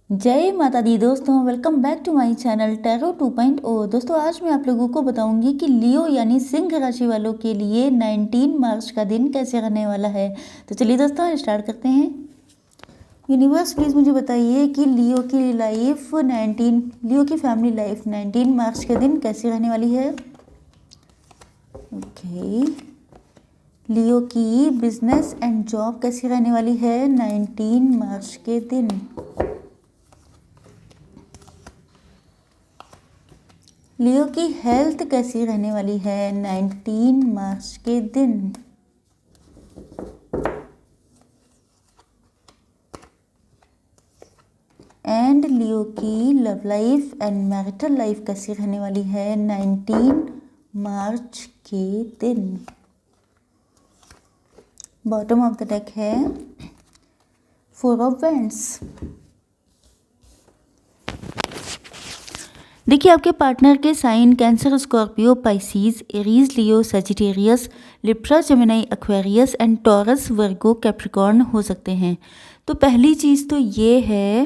जय माता दी दोस्तों, welcome back to my channel tarot 2.0। दोस्तों आज मैं आप लोगों को बताऊंगी कि लियो यानी सिंह राशि वालों के लिए 19 मार्च का दिन कैसे रहने वाला है। तो चलिए दोस्तों स्टार्ट करते हैं। यूनिवर्स प्लीज़ मुझे बताइए कि लियो की फैमिली लाइफ 19 मार्च के दिन कैसे रहने वाली है। ओके, लियो की बिजनेस एंड जॉब कैसी रहने वाली है 19 मार्च के दिन। लियो की हेल्थ कैसी रहने वाली है 19 मार्च के दिन। एंड लियो की love life and marital life कैसी रहने वाली है 19 मार्च के दिन। बॉटम ऑफ द डेक है 4 ऑफ वैंड्स। देखिए आपके पार्टनर के sign cancer, Scorpio, Pisces, Aries, Leo, Sagittarius, Libra, Gemini, Aquarius and Taurus, Virgo, Capricorn हो सकते हैं। तो पहली चीज़ तो ये है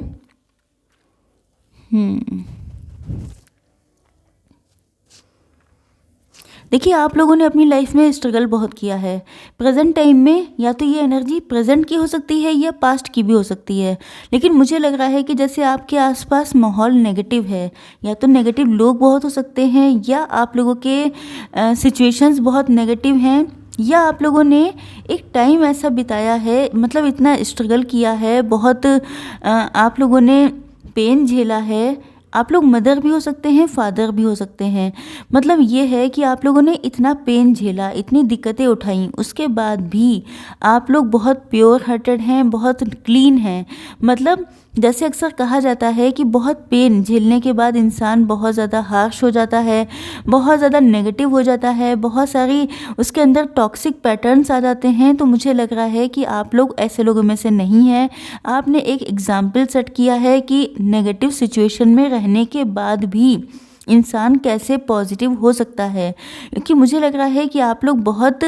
देखिए आप लोगों ने अपनी लाइफ में स्ट्रगल बहुत किया है। प्रेजेंट टाइम में या तो ये एनर्जी प्रेजेंट की हो सकती है या पास्ट की भी हो सकती है, लेकिन मुझे लग रहा है कि जैसे आपके आसपास माहौल नेगेटिव है, या तो नेगेटिव लोग बहुत हो सकते हैं या आप लोगों के सिचुएशंस बहुत नेगेटिव हैं, या आप लोगों ने एक टाइम ऐसा बिताया है, मतलब इतना स्ट्रगल किया है, बहुत आप लोगों ने पेन झेला है। आप लोग मदर भी हो सकते हैं, फादर भी हो सकते हैं। मतलब ये है कि आप लोगों ने इतना पेन झेला, इतनी दिक्कतें उठाई, उसके बाद भी आप लोग बहुत प्योर हार्टेड हैं, बहुत क्लीन हैं। मतलब जैसे अक्सर कहा जाता है कि बहुत पेन झेलने के बाद इंसान बहुत ज़्यादा हार्श हो जाता है, बहुत ज़्यादा नेगेटिव हो जाता है, बहुत सारी उसके अंदर टॉक्सिक पैटर्न्स आ जाते हैं। तो मुझे लग रहा है कि आप लोग ऐसे लोगों में से नहीं हैं। आपने एक एग्जाम्पल सेट किया है कि नेगेटिव सिचुएशन में रहने के बाद भी इंसान कैसे पॉजिटिव हो सकता है, क्योंकि मुझे लग रहा है कि आप लोग बहुत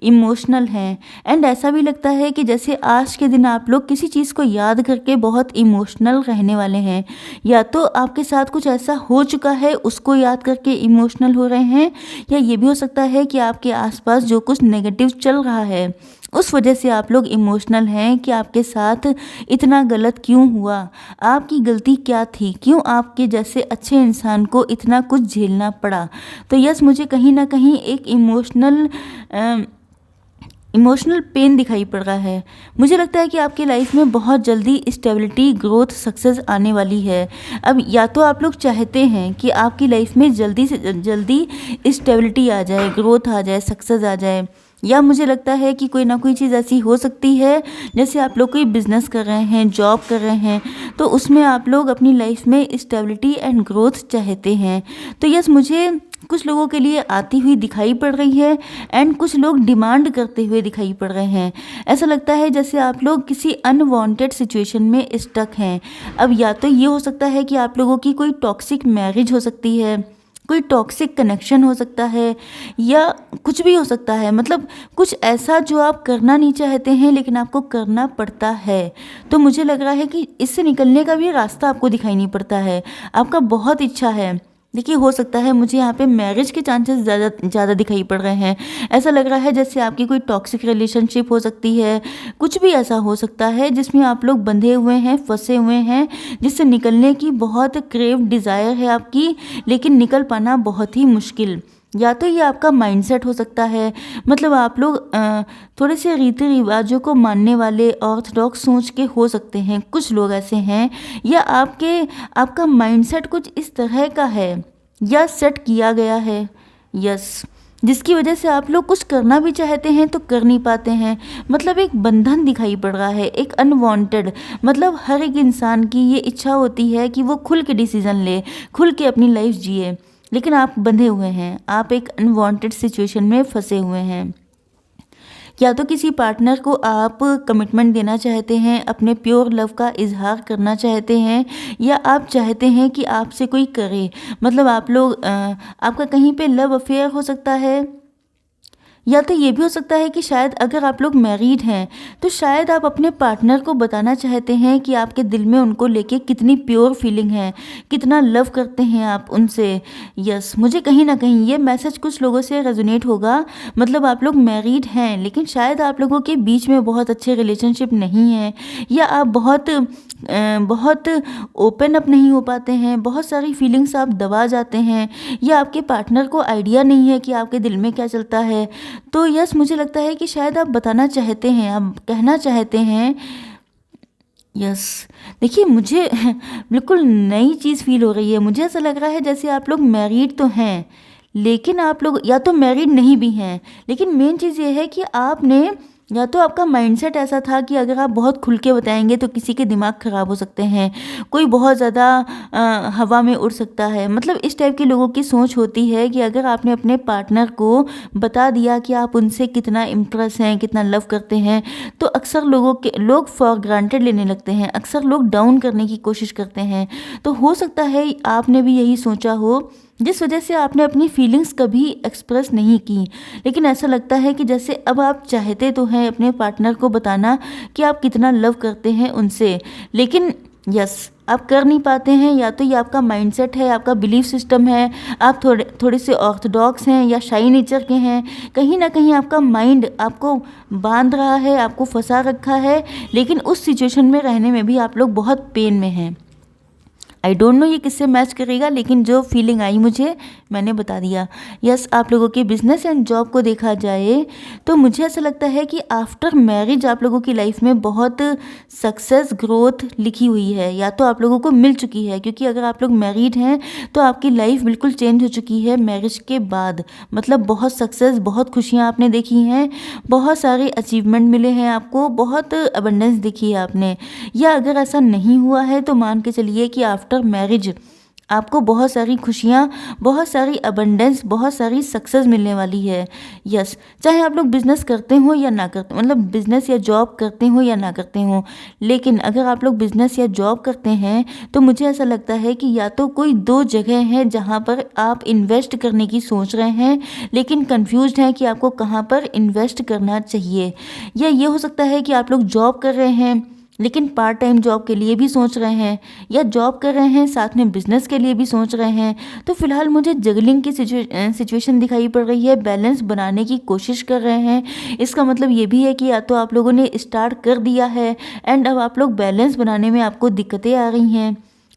इमोशनल हैं। एंड ऐसा भी लगता है कि जैसे आज के दिन आप लोग किसी चीज़ को याद करके बहुत इमोशनल रहने वाले हैं, या तो आपके साथ कुछ ऐसा हो चुका है उसको याद करके इमोशनल हो रहे हैं, या ये भी हो सकता है कि आपके आसपास जो कुछ नेगेटिव चल रहा है उस वजह से आप लोग इमोशनल हैं कि आपके साथ इतना गलत क्यों हुआ, आपकी गलती क्या थी, क्यों आपके जैसे अच्छे इंसान को इतना कुछ झेलना पड़ा। तो यस, मुझे कहीं ना कहीं एक इमोशनल पेन दिखाई पड़ रहा है। मुझे लगता है कि आपकी लाइफ में बहुत जल्दी स्टेबिलिटी, ग्रोथ, सक्सेस आने वाली है। अब या तो आप लोग चाहते हैं कि आपकी लाइफ में जल्दी से जल्दी स्टेबिलिटी आ जाए, ग्रोथ आ जाए, सक्सेस आ जाए, या मुझे लगता है कि कोई ना कोई चीज़ ऐसी हो सकती है, जैसे आप लोग कोई बिजनेस कर रहे हैं, जॉब कर रहे हैं, तो उसमें आप लोग अपनी लाइफ में स्टेबिलिटी एंड ग्रोथ चाहते हैं। तो यस, मुझे कुछ लोगों के लिए आती हुई दिखाई पड़ रही है एंड कुछ लोग डिमांड करते हुए दिखाई पड़ रहे हैं। ऐसा लगता है जैसे आप लोग किसी अनवांटेड सिचुएशन में स्टक हैं। अब या तो ये हो सकता है कि आप लोगों की कोई टॉक्सिक मैरिज हो सकती है, कोई टॉक्सिक कनेक्शन हो सकता है, या कुछ भी हो सकता है। मतलब कुछ ऐसा जो आप करना नहीं चाहते हैं लेकिन आपको करना पड़ता है। तो मुझे लग रहा है कि इससे निकलने का भी रास्ता आपको दिखाई नहीं पड़ता है, आपका बहुत इच्छा है। देखिए हो सकता है, मुझे यहाँ पे मैरिज के चांसेस ज़्यादा दिखाई पड़ रहे हैं। ऐसा लग रहा है जैसे आपकी कोई टॉक्सिक रिलेशनशिप हो सकती है, कुछ भी ऐसा हो सकता है जिसमें आप लोग बंधे हुए हैं, फंसे हुए हैं, जिससे निकलने की बहुत क्रेव डिज़ायर है आपकी, लेकिन निकल पाना बहुत ही मुश्किल। या तो ये आपका माइंडसेट हो सकता है, मतलब आप लोग थोड़े से रीति रिवाजों को मानने वाले ऑर्थोडॉक्स सोच के हो सकते हैं, कुछ लोग ऐसे हैं, या आपका माइंडसेट कुछ इस तरह का है या सेट किया गया है, यस, जिसकी वजह से आप लोग कुछ करना भी चाहते हैं तो कर नहीं पाते हैं। मतलब एक बंधन दिखाई पड़ रहा है, एक अनवांटेड। मतलब हर एक इंसान की ये इच्छा होती है कि वो खुल के डिसीजन ले, खुल के अपनी लाइफ जिए, लेकिन आप बंधे हुए हैं, आप एक अनवांटेड सिचुएशन में फंसे हुए हैं। या तो किसी पार्टनर को आप कमिटमेंट देना चाहते हैं, अपने प्योर लव का इजहार करना चाहते हैं, या आप चाहते हैं कि आपसे कोई करे। मतलब आप लोग आपका कहीं पे लव अफेयर हो सकता है, या तो ये भी हो सकता है कि शायद अगर आप लोग मैरिड हैं तो शायद आप अपने पार्टनर को बताना चाहते हैं कि आपके दिल में उनको लेके कितनी प्योर फीलिंग है, कितना लव करते हैं आप उनसे। यस, मुझे कहीं ना कहीं ये मैसेज कुछ लोगों से रेजोनेट होगा। मतलब आप लोग मैरिड हैं लेकिन शायद आप लोगों के बीच में बहुत अच्छे रिलेशनशिप नहीं है, या आप बहुत ओपन अप नहीं हो पाते हैं, बहुत सारी फीलिंग्स आप दबा जाते हैं, या आपके पार्टनर को आइडिया नहीं है कि आपके दिल में क्या चलता है। तो यस, मुझे लगता है कि शायद आप बताना चाहते हैं, आप कहना चाहते हैं। यस, देखिए मुझे बिल्कुल नई चीज़ फील हो रही है। मुझे ऐसा लग रहा है जैसे आप लोग मैरिड तो हैं लेकिन आप लोग या तो मैरिड नहीं भी हैं, लेकिन मेन चीज़ ये है कि आपने या तो आपका माइंडसेट ऐसा था कि अगर आप बहुत खुल के बताएंगे तो किसी के दिमाग ख़राब हो सकते हैं, कोई बहुत ज़्यादा हवा में उड़ सकता है। मतलब इस टाइप के लोगों की सोच होती है कि अगर आपने अपने पार्टनर को बता दिया कि आप उनसे कितना इम्प्रेस हैं, कितना लव करते हैं, तो अक्सर लोग फॉर ग्रांटेड लेने लगते हैं, अक्सर लोग डाउन करने की कोशिश करते हैं। तो हो सकता है आपने भी यही सोचा हो, जिस वजह से आपने अपनी फीलिंग्स कभी एक्सप्रेस नहीं की। लेकिन ऐसा लगता है कि जैसे अब आप चाहते तो हैं अपने पार्टनर को बताना कि आप कितना लव करते हैं उनसे, लेकिन यस, आप कर नहीं पाते हैं। या तो ये आपका माइंडसेट है, आपका बिलीफ सिस्टम है, आप थोड़े से ऑर्थोडॉक्स हैं या शाई नेचर के हैं। कहीं ना कहीं आपका माइंड आपको बांध रहा है, आपको फंसा रखा है, लेकिन उस सिचुएशन में रहने में भी आप लोग बहुत पेन में हैं। आई डोंट नो ये किससे मैच करेगा, लेकिन जो फीलिंग आई मुझे मैंने बता दिया। यस, आप लोगों के बिजनेस एंड जॉब को देखा जाए तो मुझे ऐसा लगता है कि आफ्टर मैरिज आप लोगों की लाइफ में बहुत सक्सेस ग्रोथ लिखी हुई है, या तो आप लोगों को मिल चुकी है, क्योंकि अगर आप लोग मैरिड हैं तो आपकी लाइफ बिल्कुल चेंज हो चुकी है मैरिज के बाद। मतलब बहुत सक्सेस, बहुत खुशियाँ आपने देखी हैं, बहुत सारे अचीवमेंट मिले हैं आपको, बहुत अबंडेंस देखी है आपने। या अगर ऐसा नहीं हुआ है तो मान के चलिए कि आफ्टर मैरिज आपको बहुत सारी खुशियाँ, बहुत सारी अबंडेंस, बहुत सारी सक्सेस मिलने वाली है। यस, चाहे आप लोग बिजनेस करते हो या ना करते, मतलब बिजनेस या जॉब करते हो या ना करते हो, लेकिन अगर आप लोग बिजनेस या जॉब करते हैं तो मुझे ऐसा लगता है कि या तो कोई दो जगह हैं जहाँ पर आप इन्वेस्ट करने की सोच रहे हैं लेकिन कंफ्यूज्ड हैं कि आपको कहाँ पर इन्वेस्ट करना चाहिए। या ये हो सकता है कि आप लोग जॉब कर रहे हैं लेकिन पार्ट टाइम जॉब के लिए भी सोच रहे हैं, या जॉब कर रहे हैं साथ में बिजनेस के लिए भी सोच रहे हैं। तो फिलहाल मुझे जगलिंग की सिचुएशन दिखाई पड़ रही है, बैलेंस बनाने की कोशिश कर रहे हैं। इसका मतलब ये भी है कि या तो आप लोगों ने स्टार्ट कर दिया है एंड अब आप लोग बैलेंस बनाने में आपको दिक्कतें आ रही हैं।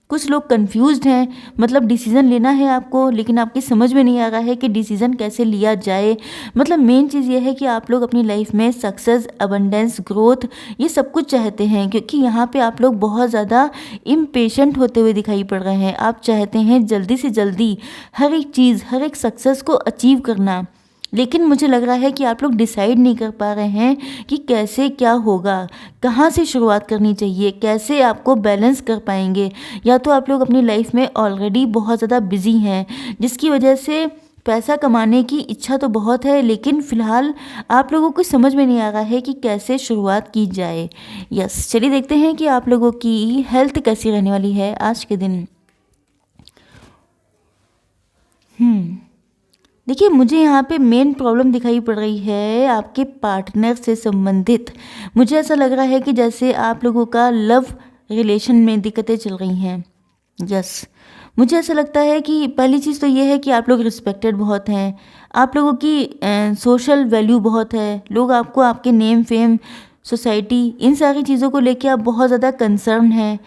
कुछ लोग कंफ्यूज्ड हैं, मतलब डिसीज़न लेना है आपको लेकिन आपकी समझ में नहीं आ रहा है कि डिसीज़न कैसे लिया जाए। मतलब मेन चीज़ ये है कि आप लोग अपनी लाइफ में सक्सेस, अबंडेंस, ग्रोथ ये सब कुछ चाहते हैं, क्योंकि यहाँ पे आप लोग बहुत ज़्यादा इम्पेशेंट होते हुए दिखाई पड़ रहे हैं। आप चाहते हैं जल्दी से जल्दी हर एक चीज़, हर एक सक्सेस को अचीव करना, लेकिन मुझे लग रहा है कि आप लोग डिसाइड नहीं कर पा रहे हैं कि कैसे क्या होगा, कहाँ से शुरुआत करनी चाहिए, कैसे आपको बैलेंस कर पाएंगे। या तो आप लोग अपनी लाइफ में ऑलरेडी बहुत ज़्यादा बिजी हैं जिसकी वजह से पैसा कमाने की इच्छा तो बहुत है, लेकिन फ़िलहाल आप लोगों को समझ में नहीं आ रहा है कि कैसे शुरुआत की जाए। यस, चलिए देखते हैं कि आप लोगों की हेल्थ कैसी रहने वाली है आज के दिन। देखिए, मुझे यहाँ पे मेन प्रॉब्लम दिखाई पड़ रही है आपके पार्टनर से संबंधित। मुझे ऐसा लग रहा है कि जैसे आप लोगों का लव रिलेशन में दिक्कतें चल रही हैं। यस, मुझे ऐसा लगता है कि पहली चीज़ तो ये है कि आप लोग रिस्पेक्टेड बहुत हैं, आप लोगों की सोशल वैल्यू बहुत है, लोग आपको आपके नेम फेम, सोसाइटी, इन सारी चीज़ों को लेके आप बहुत ज़्यादा कंसर्न हैं।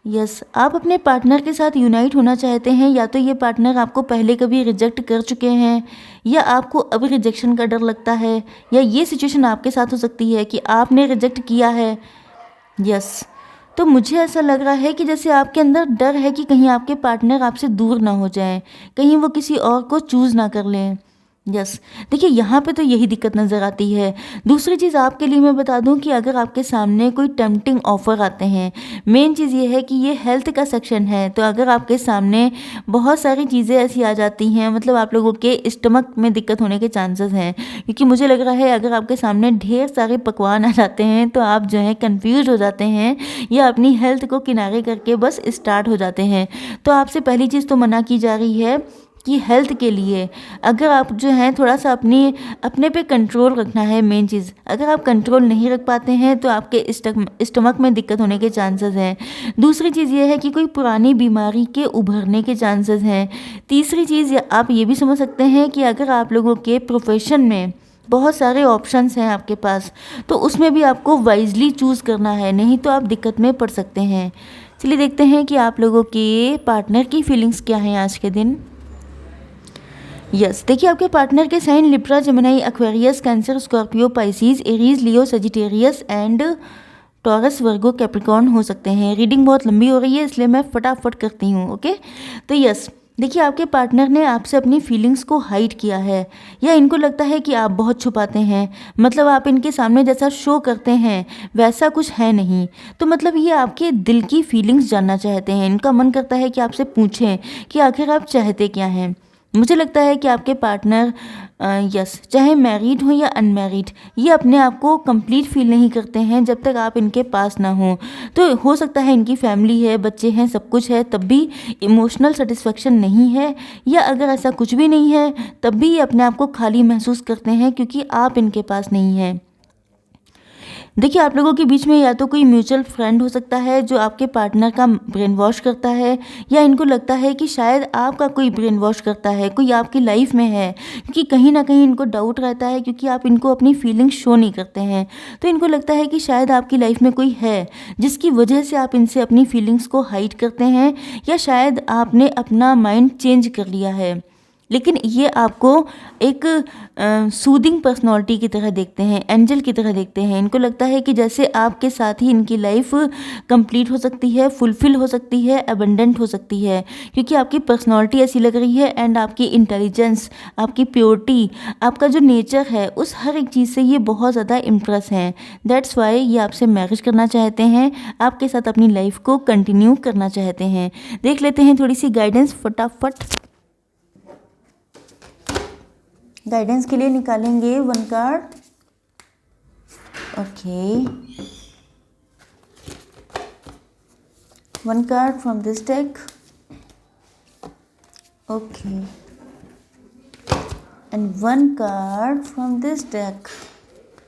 यस, आप अपने पार्टनर के साथ यूनाइट होना चाहते हैं, या तो ये पार्टनर आपको पहले कभी रिजेक्ट कर चुके हैं या आपको अभी रिजेक्शन का डर लगता है, या ये सिचुएशन आपके साथ हो सकती है कि आपने रिजेक्ट किया है। यस, तो मुझे ऐसा लग रहा है कि जैसे आपके अंदर डर है कि कहीं आपके पार्टनर आपसे दूर ना हो जाएं, कहीं वो किसी और को चूज़ ना कर लें। यस, देखिए यहाँ पे तो यही दिक्कत नज़र आती है। दूसरी चीज़ आपके लिए मैं बता दूं कि अगर आपके सामने कोई टेम्पटिंग ऑफ़र आते हैं, मेन चीज़ ये है कि ये हेल्थ का सेक्शन है, तो अगर आपके सामने बहुत सारी चीज़ें ऐसी आ जाती हैं, मतलब आप लोगों के स्टमक में दिक्कत होने के चांसेस हैं, क्योंकि मुझे लग रहा है अगर आपके सामने ढेर सारे पकवान आ जाते हैं तो आप जो है कन्फ्यूज हो जाते हैं या अपनी हेल्थ को किनारे करके बस स्टार्ट हो जाते हैं। तो आपसे पहली चीज़ तो मना की जा रही है कि हेल्थ के लिए अगर आप जो हैं थोड़ा सा अपने पे कंट्रोल रखना है। मेन चीज़, अगर आप कंट्रोल नहीं रख पाते हैं तो आपके स्टमक में दिक्कत होने के चांसेस हैं। दूसरी चीज़ ये है कि कोई पुरानी बीमारी के उभरने के चांसेस हैं। तीसरी चीज़ आप ये भी समझ सकते हैं कि अगर आप लोगों के प्रोफेशन में बहुत सारे ऑप्शंस हैं आपके पास, तो उसमें भी आपको वाइजली चूज़ करना है, नहीं तो आप दिक्कत में पड़ सकते हैं। चलिए देखते हैं कि आप लोगों के पार्टनर की फीलिंग्स क्या हैं आज के दिन। यस, देखिए आपके पार्टनर के sign Libra, Gemini, Aquarius, cancer, Scorpio, Pisces, Aries, Leo, Sagittarius and Taurus, Virgo, Capricorn हो सकते हैं। रीडिंग बहुत लंबी हो रही है इसलिए मैं फटाफट करती हूँ। ओके, तो यस, देखिए आपके पार्टनर ने आपसे अपनी फीलिंग्स को हाइड किया है, या इनको लगता है कि आप बहुत छुपाते हैं, मतलब आप इनके सामने जैसा शो करते हैं वैसा कुछ है नहीं। तो मतलब ये आपके दिल की फीलिंग्स जानना चाहते हैं। इनका मन करता है कि आपसे पूछें कि आखिर आप चाहते क्या हैं। मुझे लगता है कि आपके पार्टनर यस, चाहे मैरिड हो या अनमैरिड, ये अपने आप को कंप्लीट फील नहीं करते हैं जब तक आप इनके पास ना हो। तो हो सकता है इनकी फैमिली है, बच्चे हैं, सब कुछ है, तब भी इमोशनल सेटिस्फेक्शन नहीं है, या अगर ऐसा कुछ भी नहीं है तब भी ये अपने आप को खाली महसूस करते हैं क्योंकि आप इनके पास नहीं हैं। देखिए आप लोगों के बीच में या तो कोई म्यूचुअल फ्रेंड हो सकता है जो आपके पार्टनर का ब्रेन वॉश करता है, या इनको लगता है कि शायद आपका कोई ब्रेन वॉश करता है, कोई आपकी लाइफ में है, क्योंकि कहीं ना कहीं इनको डाउट रहता है क्योंकि आप इनको अपनी फीलिंग्स शो नहीं करते हैं। तो इनको लगता है कि शायद आपकी लाइफ में कोई है जिसकी वजह से आप इनसे अपनी फीलिंग्स को हाइड करते हैं, या शायद आपने अपना माइंड चेंज कर लिया है। लेकिन ये आपको एक सूदिंग पर्सनालिटी की तरह देखते हैं, एंजल की तरह देखते हैं। इनको लगता है कि जैसे आपके साथ ही इनकी लाइफ कंप्लीट हो सकती है, फुलफिल हो सकती है, अबंडेंट हो सकती है, क्योंकि आपकी पर्सनालिटी ऐसी लग रही है एंड आपकी इंटेलिजेंस, आपकी प्योरिटी, आपका जो नेचर है, उस हर एक चीज़ से ये बहुत ज़्यादा इम्प्रेस हैं। दैट्स वाई ये आपसे मैरिज करना चाहते हैं, आपके साथ अपनी लाइफ को कंटिन्यू करना चाहते हैं। देख लेते हैं थोड़ी सी गाइडेंस फटाफट। गाइडेंस के लिए निकालेंगे 1 card. Okay, 1 card from this deck. Okay, and 1 card from this deck.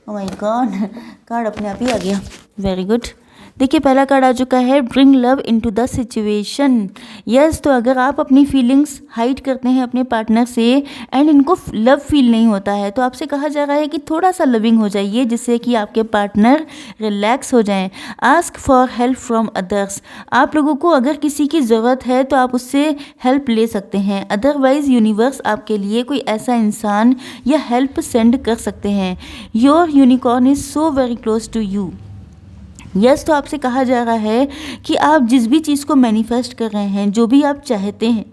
Oh my God, card अपने आप ही आ गया। Very good. देखिए पहला कार्ड आ चुका है, bring love into the situation. Yes, तो अगर आप अपनी फीलिंग्स हाइड करते हैं अपने पार्टनर से एंड इनको लव फील नहीं होता है, तो आपसे कहा जा रहा है कि थोड़ा सा लविंग हो जाइए जिससे कि आपके पार्टनर रिलैक्स हो जाएं। Ask for help from others. आप लोगों को अगर किसी की ज़रूरत है तो आप उससे हेल्प ले सकते हैं, अदरवाइज़ यूनिवर्स आपके लिए कोई ऐसा इंसान या हेल्प सेंड कर सकते हैं। Your unicorn is so very close to you. Yes, तो आपसे कहा जा रहा है कि आप जिस भी चीज़ को मैनिफेस्ट कर रहे हैं, जो भी आप चाहते हैं,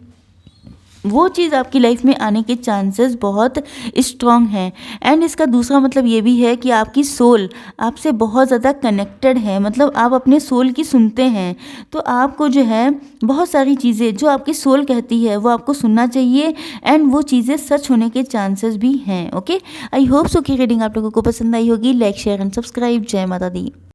वो चीज़ आपकी लाइफ में आने के चांसेस बहुत स्ट्रॉन्ग हैं। एंड इसका दूसरा मतलब ये भी है कि आपकी सोल आपसे बहुत ज़्यादा कनेक्टेड है, मतलब आप अपने सोल की सुनते हैं। तो आपको जो है बहुत सारी चीज़ें जो आपकी सोल कहती है वो आपको सुनना चाहिए, एंड वो चीज़ें सच होने के चांसेस भी हैं। ओके, आई होप सो कि रीडिंग आप लोगों को पसंद आई होगी। Like, share and subscribe. जय माता दी।